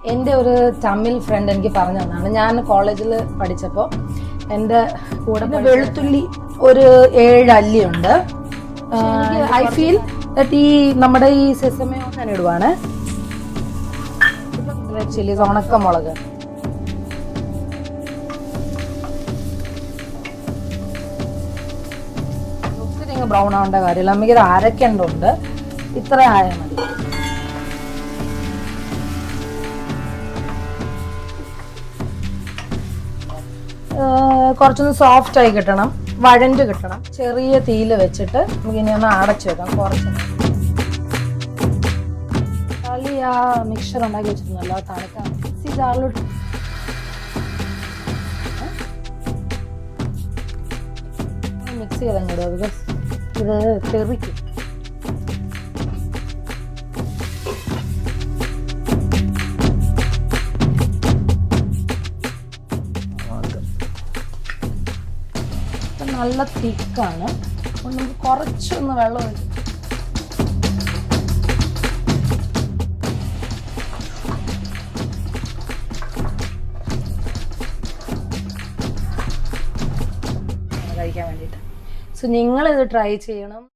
എൻ്റെ ഒരു തമിഴ് ഫ്രണ്ട് എനിക്ക് പറഞ്ഞു തന്നാണ്. ഞാൻ കോളേജിൽ പഠിച്ചപ്പോൾ എൻ്റെ കൂടെ വെളുത്തുള്ളി ഒരു 7 അല്ലിയുണ്ട്. ഐ ഫീൽ ദാറ്റ് ഈ നമ്മുടെ ഈ സെസമയോ ഞാൻ ഇടുവാണ്. റെഡ് ചില്ലീസ്, ഉണക്കമുളക്, ഒത്തിരി ബ്രൗൺ ആവേണ്ട കാര്യമില്ല. നമുക്കിത് അരക്കേണ്ടതുണ്ട്. ഇത്ര ആയാൽ മതി. കുറച്ചൊന്ന് സോഫ്റ്റ് ആയി കിട്ടണം, വഴണ്ട് കിട്ടണം. ചെറിയ തീയിൽ വെച്ചിട്ട് നമുക്കിനി ഒന്ന് അടച്ചു വെക്കാം. കുറച്ച് കളി ആ മിക്സർ ഉണ്ടാക്കി വെച്ചിരുന്നല്ലോ, തണുക്കാൻ മിക്സി ജാറിലോട്ട് മിക്സ് ചെയ്തങ്ങിടുക. ബിക്കോസ് ഇത് തെറിക്കും. നല്ല തിക്കാണ്. അപ്പോൾ നമുക്ക് കുറച്ചൊന്ന് വെള്ളം ഒഴിച്ച് കഴിക്കാൻ വേണ്ടിയിട്ട്. സോ നിങ്ങളിത് ട്രൈ ചെയ്യണം.